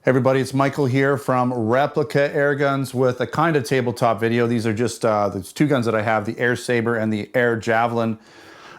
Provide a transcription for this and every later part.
Hey everybody, it's Michael here from Replica Airguns with a kind of tabletop video. These are just there's two guns that I have, the AirSaber and the AirJavelin.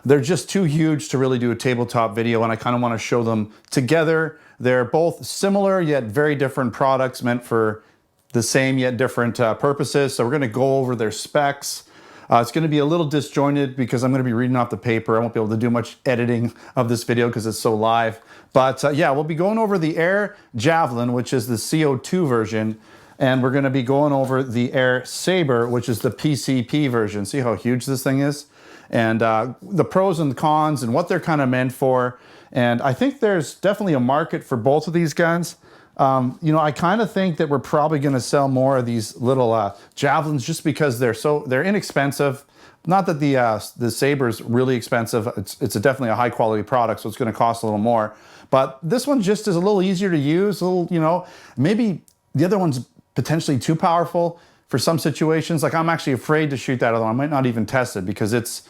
They're just too huge to really do a tabletop video, and I kind of want to show them together. They're both similar yet very different products meant for the same yet different purposes. So we're going to go over their specs. It's going to be a little disjointed because I'm going to be reading off the paper. I won't be able to do much editing of this video because it's so live. But yeah, we'll be going over the AirJavelin, which is the CO2 version, and we're going to be going over the AirSaber, which is the PCP version. See how huge this thing is? And the pros and the cons and what they're kind of meant for. And I think there's definitely a market for both of these guns. You know, I kind of think that we're probably going to sell more of these little javelins just because they're inexpensive. Not that the Saber's really expensive. It's definitely a high quality product, so it's going to cost a little more. But this one just is a little easier to use. A little, you know, maybe the other one's potentially too powerful for some situations. Like I'm actually afraid to shoot that other one. I might not even test it because it's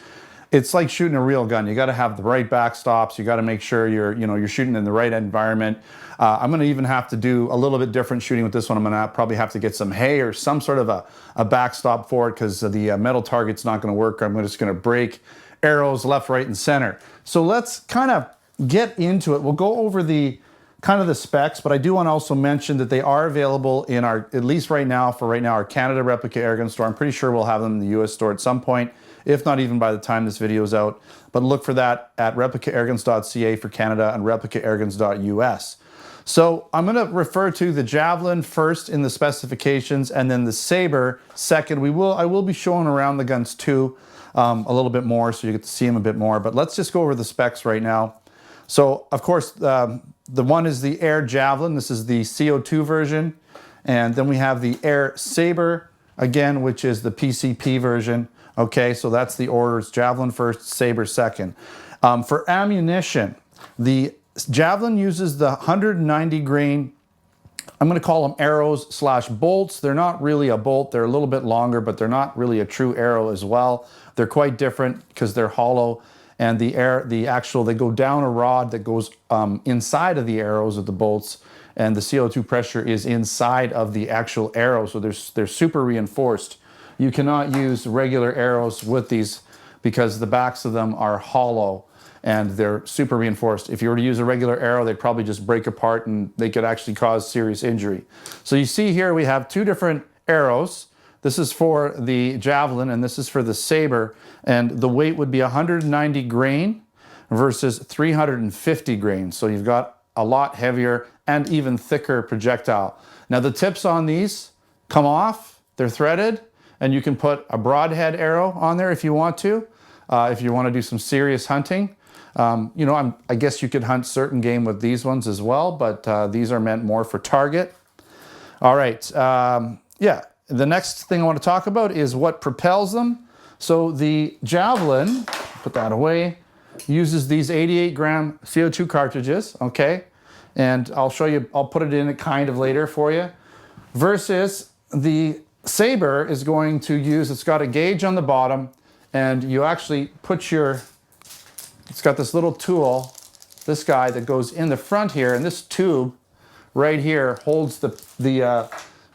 like shooting a real gun. You got to have the right backstops. You got to make sure you're shooting in the right environment. I'm going to even have to do a little bit different shooting with this one. I'm going to probably have to get some hay or some sort of a backstop for it because the metal target's not going to work. I'm just going to break arrows left, right, and center. So let's kind of get into it. We'll go over the kind of the specs, but I do want to also mention that they are available in our, at least right now, our Canada Replica Airgun store. I'm pretty sure we'll have them in the US store at some point, if not even by the time this video is out. But look for that at replicaairguns.ca for Canada and replicaairguns.us. So I'm going to refer to the Javelin first in the specifications and then the Saber second. I will be showing around the guns too a little bit more so you get to see them a bit more. But let's just go over the specs right now. So of course the one is the AirJavelin. This is the CO2 version. And then we have the AirSaber again, which is the PCP version. Okay, so that's the orders. Javelin first, Saber second. For ammunition, the Javelin uses the 190 grain, I'm going to call them arrows / bolts. They're not really a bolt. They're a little bit longer, but they're not really a true arrow as well. They're quite different because they're hollow, and they go down a rod that goes inside of the arrows of the bolts, and the CO2 pressure is inside of the actual arrow, so they're super reinforced. You cannot use regular arrows with these because the backs of them are hollow and they're super reinforced. If you were to use a regular arrow, they'd probably just break apart and they could actually cause serious injury. So you see here we have two different arrows. This is for the Javelin and this is for the Saber, and the weight would be 190 grain versus 350 grain. So you've got a lot heavier and even thicker projectile. Now the tips on these come off, they're threaded, and you can put a broadhead arrow on there if you want to, if you want to do some serious hunting. You know, I guess you could hunt certain game with these ones as well, but these are meant more for target. All right, yeah, the next thing I want to talk about is what propels them. So the Javelin, put that away, uses these 88 gram CO2 cartridges, okay? And I'll show you, I'll put it in it kind of later for you, versus the Saber is going to use, it's got a gauge on the bottom, and you actually put it's got this little tool, this guy that goes in the front here, and this tube right here holds the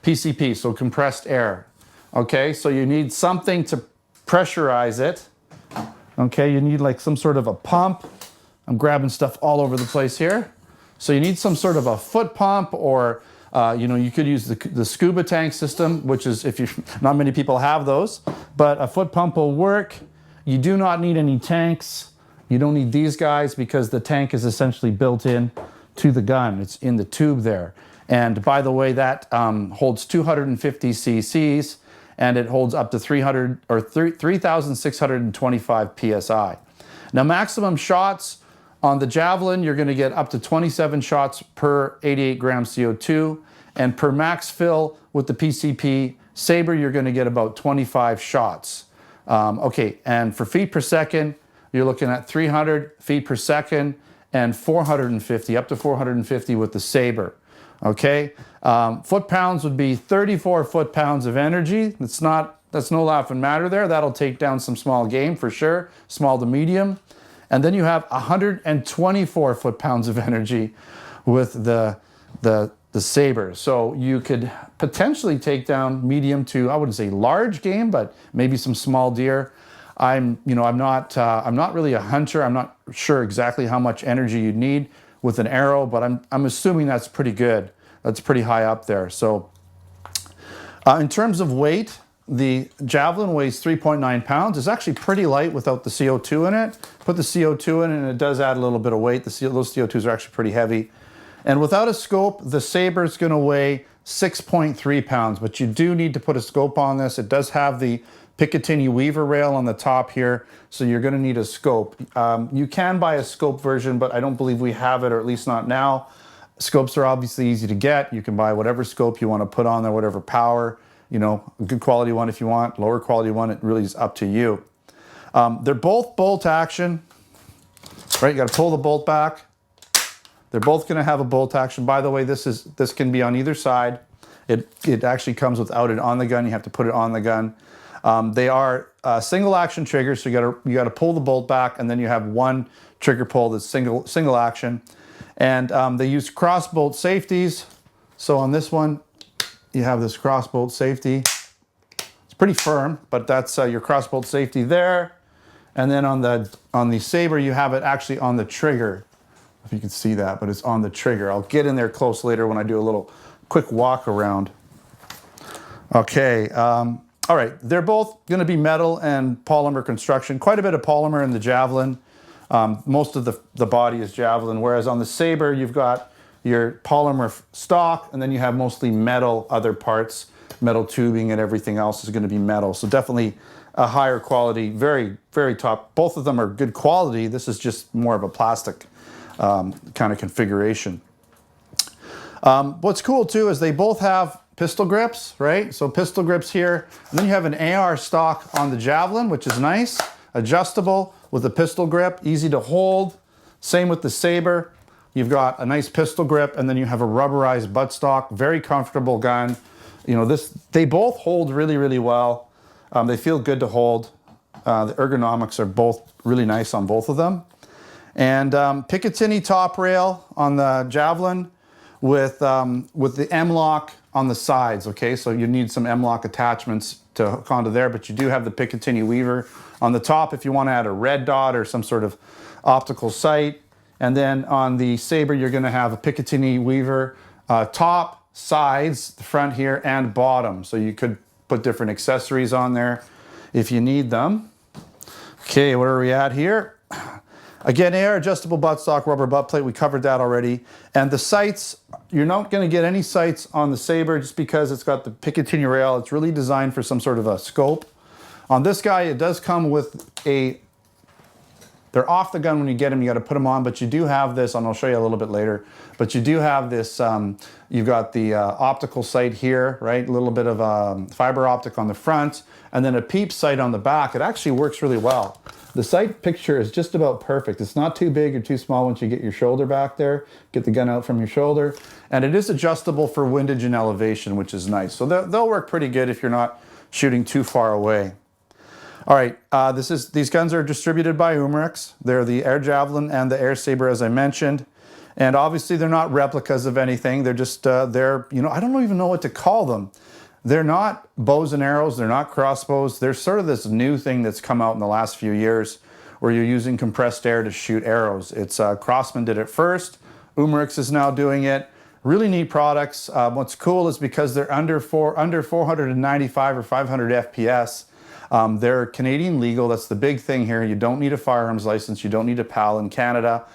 PCP, so compressed air. Okay, so you need something to pressurize it. Okay, you need like some sort of a pump. I'm grabbing stuff all over the place here. So you need some sort of a foot pump, or you know, you could use the scuba tank system, which is, not many people have those, but a foot pump will work. You do not need any tanks. You don't need these guys because the tank is essentially built in to the gun. It's in the tube there. And by the way, that holds 250 cc's and it holds up to 3,625 PSI. Now maximum shots on the Javelin, you're gonna get up to 27 shots per 88 gram CO2, and per max fill with the PCP Saber, you're gonna get about 25 shots. Okay, and for feet per second, you're looking at 300 feet per second and 450, up to 450 with the Saber. Okay, foot-pounds would be 34 foot-pounds of energy. That's no laughing matter there. That'll take down some small game for sure, small to medium. And then you have 124 foot-pounds of energy with the the Saber. So you could potentially take down medium to, I wouldn't say large game, but maybe some small deer. I'm not really a hunter. I'm not sure exactly how much energy you'd need with an arrow, but I'm assuming that's pretty good. That's pretty high up there. So in terms of weight, the Javelin weighs 3.9 pounds. It's actually pretty light without the CO2 in it. Put the CO2 in and it does add a little bit of weight. Those CO2s are actually pretty heavy. And without a scope, the Saber is going to weigh 6.3 pounds, but you do need to put a scope on this. It does have the Picatinny Weaver rail on the top here, so you're going to need a scope. You can buy a scope version, but I don't believe we have it, or at least not now. Scopes are obviously easy to get. You can buy whatever scope you want to put on there, whatever power, you know, a good quality one if you want, lower quality one, it really is up to you. They're both bolt action, right? You got to pull the bolt back. They're both going to have a bolt action. By the way, this can be on either side. It actually comes without it on the gun. You have to put it on the gun. They are single action triggers, so you got to pull the bolt back, and then you have one trigger pull that's single action. And they use cross bolt safeties. So on this one, you have this cross bolt safety. It's pretty firm, but that's your cross bolt safety there. And then on the Saber, you have it actually on the trigger. If you can see that, but it's on the trigger. I'll get in there close later when I do a little quick walk around. Okay, all right. They're both going to be metal and polymer construction. Quite a bit of polymer in the Javelin. Most of the body is Javelin, whereas on the Saber, you've got your polymer stock, and then you have mostly metal other parts, metal tubing, and everything else is going to be metal. So definitely a higher quality, very, very top. Both of them are good quality. This is just more of a plastic kind of configuration. What's cool too is they both have pistol grips, right? So pistol grips here, and then you have an AR stock on the Javelin, which is nice, adjustable with a pistol grip, easy to hold. Same with the Saber. You've got a nice pistol grip, and then you have a rubberized buttstock, very comfortable gun. You know, they both hold really, really well. They feel good to hold. The ergonomics are both really nice on both of them. And Picatinny top rail on the Javelin with the M-lock on the sides, okay? So you need some M-lock attachments to hook onto there, but you do have the Picatinny Weaver on the top if you want to add a red dot or some sort of optical sight. And then on the Saber, you're going to have a Picatinny Weaver top, sides, the front here, and bottom. So you could put different accessories on there if you need them. Okay, where are we at here? Again, AR adjustable buttstock, rubber butt plate, we covered that already. And the sights, you're not going to get any sights on the Saber just because it's got the Picatinny rail. It's really designed for some sort of a scope. On this guy, it does come with they're off the gun when you get them, you got to put them on, but you do have this, and I'll show you a little bit later, but you do have this, you've got the optical sight here, right? A little bit of fiber optic on the front, and then a peep sight on the back. It actually works really well. The sight picture is just about perfect. It's not too big or too small once you get your shoulder back there, get the gun out from your shoulder, and it is adjustable for windage and elevation, which is nice. So they'll work pretty good if you're not shooting too far away. All right, these guns are distributed by Umarex. They're the AirJavelin and the AirSaber, as I mentioned. And obviously they're not replicas of anything. They're just, I don't even know what to call them. They're not bows and arrows. They're not crossbows. They're sort of this new thing that's come out in the last few years where you're using compressed air to shoot arrows. It's Crosman did it first. Umarex is now doing it. Really neat products. What's cool is because they're under 495 or 500 FPS. They're Canadian legal. That's the big thing here. You don't need a firearms license. You don't need a PAL in Canada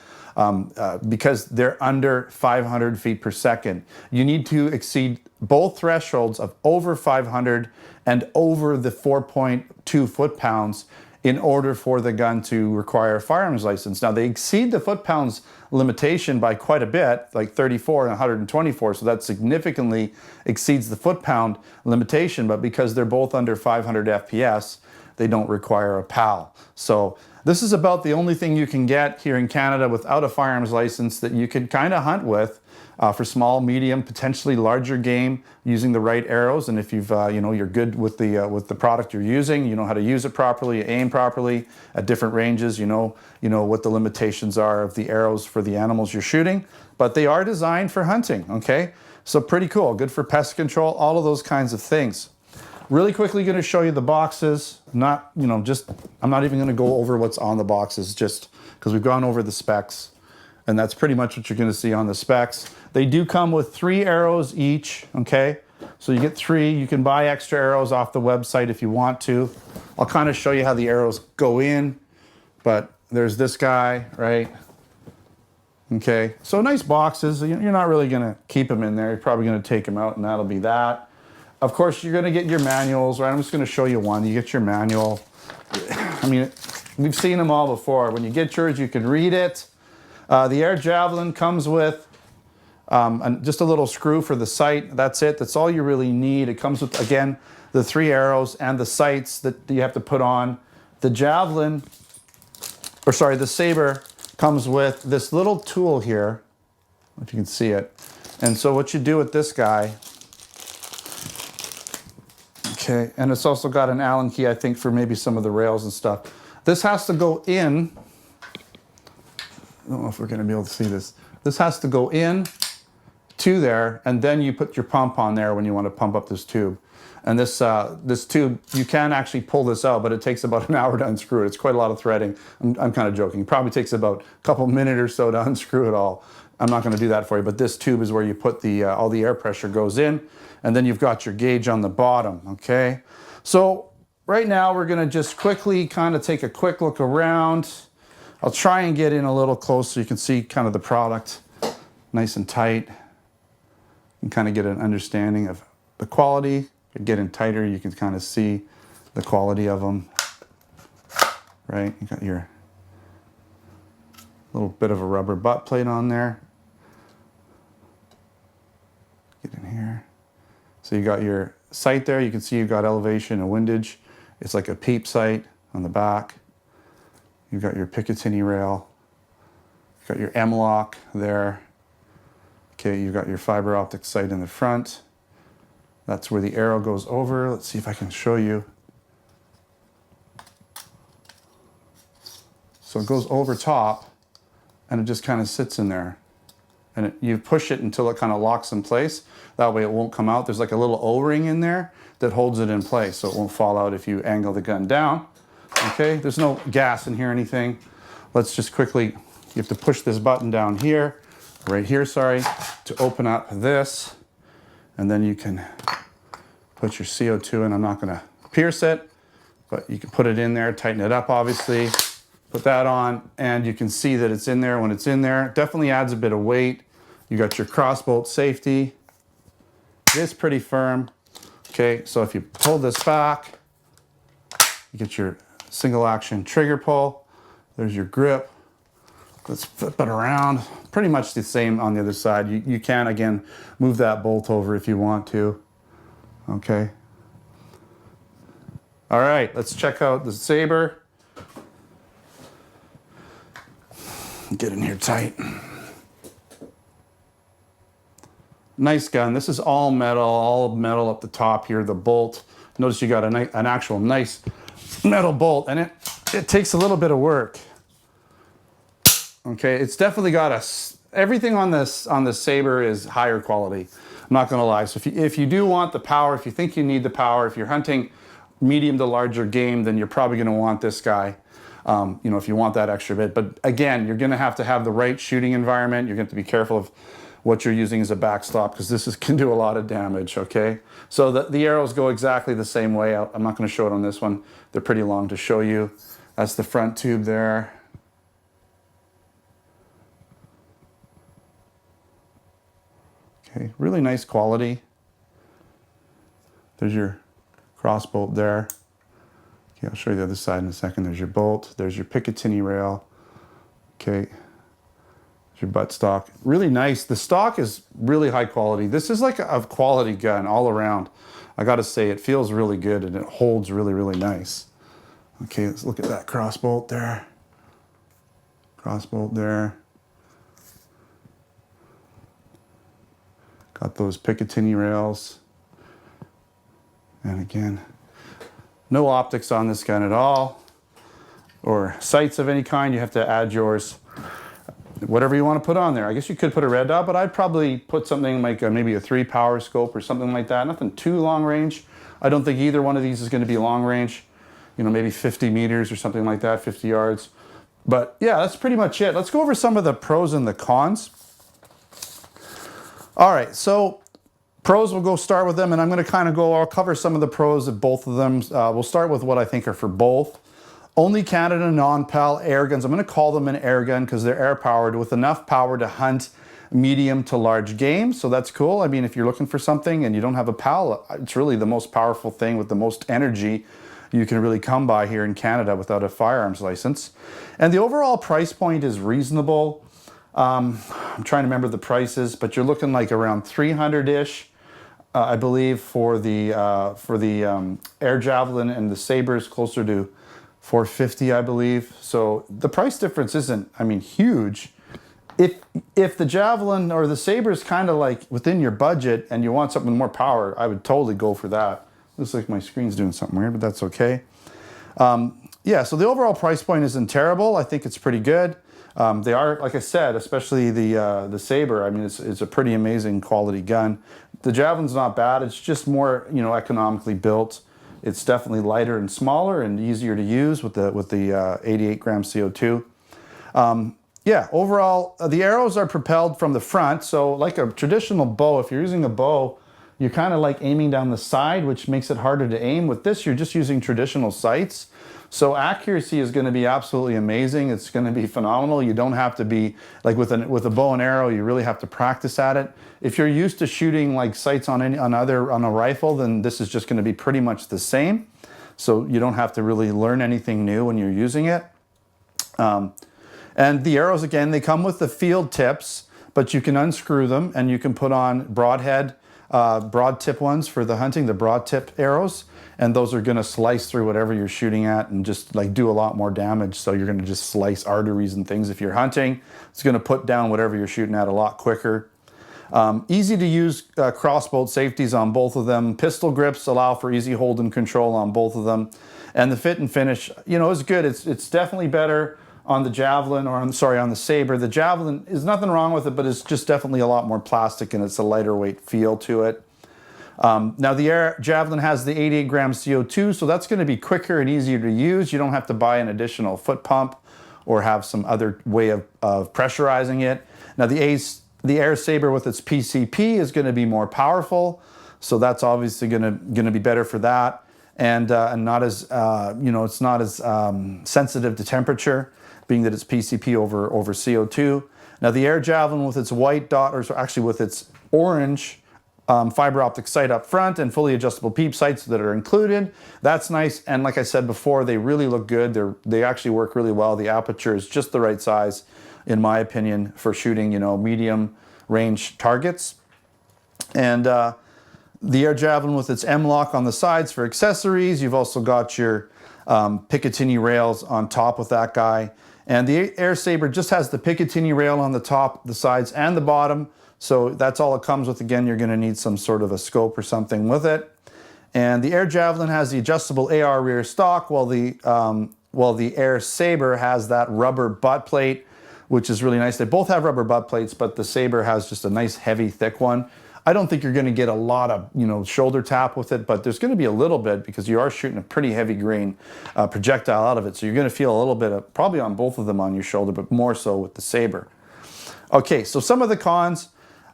because they're under 500 feet per second. You need to exceed both thresholds of over 500 and over the 4.2 foot-pounds in order for the gun to require a firearms license. Now, they exceed the foot-pounds limitation by quite a bit, like 34 and 124, so that significantly exceeds the foot-pound limitation, but because they're both under 500 FPS, they don't require a PAL. So this is about the only thing you can get here in Canada without a firearms license that you can kind of hunt with for small, medium, potentially larger game using the right arrows. And if you've, you're good with the product you're using, you know how to use it properly, aim properly at different ranges, you know what the limitations are of the arrows for the animals you're shooting. But they are designed for hunting, okay? So pretty cool, good for pest control, all of those kinds of things. Really quickly going to show you the boxes. I'm not even going to go over what's on the boxes just because we've gone over the specs. And that's pretty much what you're going to see on the specs. They do come with 3 arrows each, okay? So you get 3. You can buy extra arrows off the website if you want to. I'll kind of show you how the arrows go in, but there's this guy, right? Okay, so nice boxes. You're not really going to keep them in there. You're probably going to take them out, and that'll be that. Of course, you're going to get your manuals, right? I'm just going to show you one. You get your manual. I mean, we've seen them all before. When you get yours, you can read it. The AirJavelin comes with just a little screw for the sight. That's it. That's all you really need. It comes with, again, the 3 arrows and the sights that you have to put on. The Javelin, or sorry, the Saber comes with this little tool here, if you can see it. And so what you do with this guy, okay, and it's also got an Allen key, I think, for maybe some of the rails and stuff. This has to go in. I don't know if we're going to be able to see this. This has to go in to there, and then you put your pump on there when you want to pump up this tube. And this tube, you can actually pull this out, but it takes about an hour to unscrew it. It's quite a lot of threading. I'm kind of joking. It probably takes about a couple minutes or so to unscrew it all. I'm not going to do that for you, but this tube is where you put the all the air pressure goes in, and then you've got your gauge on the bottom, okay? So right now we're going to just quickly kind of take a quick look around. I'll try and get in a little close so you can see kind of the product nice and tight and kind of get an understanding of the quality. Getting tighter, you can kind of see the quality of them, right? You got your little bit of a rubber butt plate on there. Get in here. So you got your sight there. You can see you've got elevation and windage. It's like a peep sight on the back. You've got your Picatinny rail. You've got your M-lock there. Okay, you've got your fiber optic sight in the front. That's where the arrow goes over. Let's see if I can show you. So it goes over top, and it just kind of sits in there. And you push it until it kind of locks in place. That way it won't come out. There's like a little O-ring in there that holds it in place, so it won't fall out if you angle the gun down. Okay, there's no gas in here or anything. Let's just quickly, you have to push this button down here, right here, sorry, to open up this. And then you can put your CO2 in. I'm not going to pierce it, but you can put it in there, tighten it up, obviously. Put that on, and you can see that it's in there when it's in there. Definitely adds a bit of weight. You got your crossbolt safety. It is pretty firm. Okay, so if you pull this back, you get your single action trigger pull. There's your grip. Let's flip it around. Pretty much the same on the other side. You can, again, move that bolt over if you want to. Okay. All right, let's check out the Saber. Get in here tight. Nice gun. This is all metal up the top here, the bolt. Notice you got an actual nice metal bolt, and it takes a little bit of work. Okay, it's definitely got everything on this Saber is higher quality. I'm not gonna lie. So if you do want the power, if you think you need the power, if you're hunting medium to larger game, then you're probably gonna want this guy. You know, if you want that extra bit. But again, you're gonna have the right shooting environment. You're gonna have to be careful of what you're using as a backstop, because this can do a lot of damage, okay? So the arrows go exactly the same way. I'm not gonna show it on this one. They're pretty long to show you. That's the front tube there. Okay, really nice quality. There's your cross bolt there. Okay, I'll show you the other side in a second. There's your bolt. There's your Picatinny rail. Okay, there's your butt stock. Really nice. The stock is really high quality. This is like a quality gun all around. I gotta say, it feels really good and it holds really, really nice. Okay, let's look at that cross bolt there. Cross bolt there. Got those Picatinny rails. And again, no optics on this gun at all, or sights of any kind. You have to add yours. whatever you want to put on there. I guess you could put a red dot, but I'd probably put something like maybe a 3-power scope or something like that. Nothing too long range. I don't think either one of these is going to be long range. You know, maybe 50 meters or something like that, 50 yards. But yeah, that's pretty much it. Let's go over some of the pros and the cons. All right, so pros, we'll go start with them, and I'm going to kind of I'll cover some of the pros of both of them. We'll start with what I think are for both. Only Canada non-PAL air guns. I'm going to call them an air gun because they're air powered with enough power to hunt medium to large game. So that's cool. I mean, if you're looking for something and you don't have a PAL, it's really the most powerful thing with the most energy you can really come by here in Canada without a firearms license. And the overall price point is reasonable. I'm trying to remember the prices, but you're looking like around 300-ish, I believe, for the AirJavelin, and the Sabers closer to 450, I believe. So the price difference isn't, I mean, huge. If the Javelin or the Saber is kind of like within your budget and you want something with more power, I would totally go for that. Looks like my screen's doing something weird, but that's okay. Yeah, so the overall price point isn't terrible. I think it's pretty good. They are, like I said, especially the Saber. I mean, it's a pretty amazing quality gun. The Javelin's not bad. It's just more, you know, economically built. It's definitely lighter and smaller and easier to use with the 88 gram CO2. Yeah, overall, the arrows are propelled from the front. So like a traditional bow, if you're using a bow, you're kind of like aiming down the side, which makes it harder to aim. With this, you're just using traditional sights. So accuracy is going to be absolutely amazing. It's going to be phenomenal. You don't have to be, like with a bow and arrow, you really have to practice at it. If you're used to shooting like sights on a rifle, then this is just going to be pretty much the same. So you don't have to really learn anything new when you're using it. And the arrows, again, they come with the field tips, but you can unscrew them and you can put on broadhead, broad tip ones for the hunting, the broad tip arrows. And those are going to slice through whatever you're shooting at and just like do a lot more damage. So you're going to just slice arteries and things if you're hunting. It's going to put down whatever you're shooting at a lot quicker. Easy to use crossbolt safeties on both of them. Pistol grips allow for easy hold and control on both of them. And the fit and finish, you know, is good. It's definitely better on the Javelin, or on the Saber. The Javelin is nothing wrong with it, but it's just definitely a lot more plastic and it's a lighter weight feel to it. Now the AirJavelin has the 88 gram CO2, so that's going to be quicker and easier to use. You don't have to buy an additional foot pump or have some other way of pressurizing it. Now the AirSaber with its PCP is going to be more powerful, so that's obviously going to be better for that, and not as you know, it's not as sensitive to temperature, being that it's PCP over CO2. Now the AirJavelin with its white dot, or actually with its orange fiber optic sight up front and fully adjustable peep sights that are included, that's nice. And like I said before, they really look good. They actually work really well. The aperture is just the right size, in my opinion, for shooting, you know, medium range targets. And the AirJavelin with its M-lock on the sides for accessories. You've also got your Picatinny rails on top with that guy. And the AirSaber just has the Picatinny rail on the top, the sides, and the bottom. So that's all it comes with. Again, you're going to need some sort of a scope or something with it. And the AirJavelin has the adjustable AR rear stock, while the AirSaber has that rubber butt plate, which is really nice. They both have rubber butt plates, but the Saber has just a nice, heavy, thick one. I don't think you're going to get a lot of, you know, shoulder tap with it, but there's going to be a little bit because you are shooting a pretty heavy grain projectile out of it. So you're going to feel a little bit of, probably on both of them on your shoulder, but more so with the Saber. Okay, so some of the cons: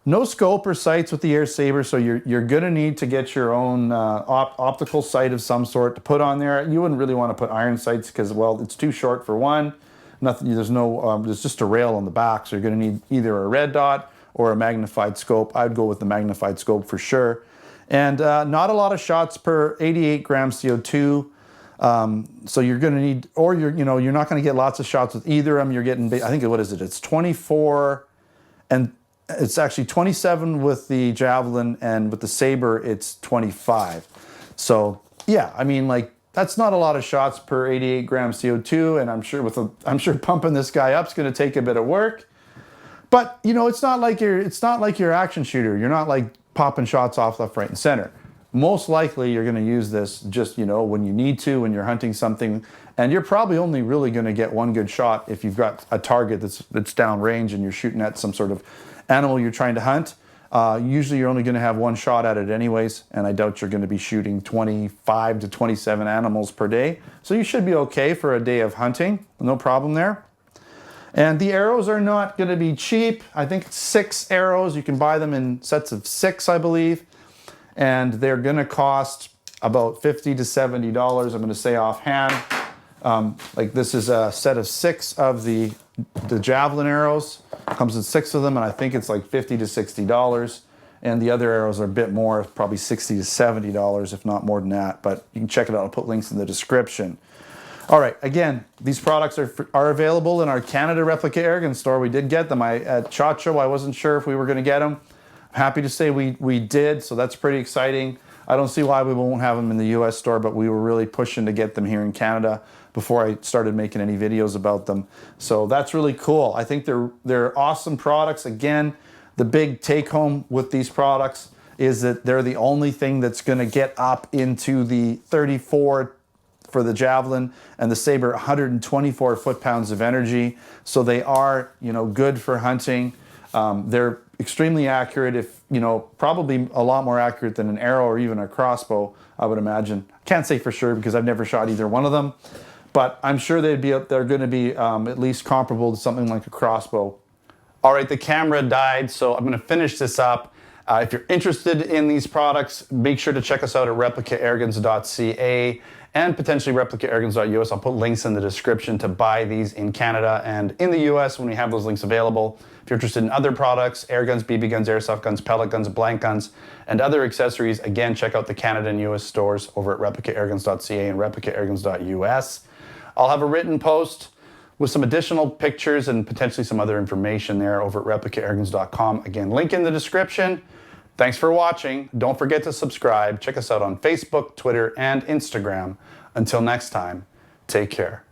no scope or sights with the AirSaber, so you're going to need to get your own optical sight of some sort to put on there. You wouldn't really want to put iron sights because, well, it's too short for one. Nothing. There's just a rail on the back, so you're going to need either a red dot or a magnified scope. I'd go with the magnified scope for sure. And not a lot of shots per 88 gram CO2. So you're going to need, or you're not going to get lots of shots with either of them. You're getting, I think, what is it? It's 24, and it's actually 27 with the Javelin, and with the Saber, it's 25. So yeah, I mean, like, that's not a lot of shots per 88 gram CO2, and I'm sure pumping this guy up is going to take a bit of work. But you know, it's not like your action shooter. You're not like popping shots off left, right, and center. most likely you're going to use this just, you know, when you need to, when you're hunting something, and you're probably only really going to get one good shot if you've got a target that's downrange and you're shooting at some sort of animal you're trying to hunt. Usually you're only going to have one shot at it anyways, and I doubt you're going to be shooting 25 to 27 animals per day. So you should be okay for a day of hunting, no problem there. And the arrows are not going to be cheap. I think it's 6 arrows. You can buy them in sets of 6, I believe. And they're going to cost about $50 to $70, I'm going to say offhand. Like this is a set of 6 of the javelin arrows. Comes in 6 of them, and I think it's like $50 to $60. And the other arrows are a bit more, probably $60 to $70, if not more than that. But you can check it out. I'll put links in the description. All right, again, these products are available in our Canada Replica Airgun store. We did get them. At SHOT Show, I wasn't sure if we were going to get them. Happy to say we did, so that's pretty exciting. I don't see why we won't have them in the US store, but we were really pushing to get them here in Canada before I started making any videos about them. So that's really cool. I think they're awesome products. Again, the big take home with these products is that they're the only thing that's going to get up into the 34 for the Javelin and the Saber 124 foot-pounds of energy. So they are, you know, good for hunting. They're extremely accurate, if you know, probably a lot more accurate than an arrow or even a crossbow, I would imagine. Can't say for sure because I've never shot either one of them, but I'm sure they're going to be at least comparable to something like a crossbow. All right, the camera died, so I'm going to finish this up. If you're interested in these products, make sure to check us out at replicairguns.ca and potentially replicairguns.us. I'll put links in the description to buy these in Canada and in the US when we have those links available. If you're interested in other products, air guns, BB guns, airsoft guns, pellet guns, blank guns, and other accessories, again, check out the Canada and US stores over at replicairguns.ca and replicairguns.us. I'll have a written post with some additional pictures and potentially some other information there over at replicairguns.com. Again, link in the description. Thanks for watching. Don't forget to subscribe. Check us out on Facebook, Twitter, and Instagram. Until next time, take care.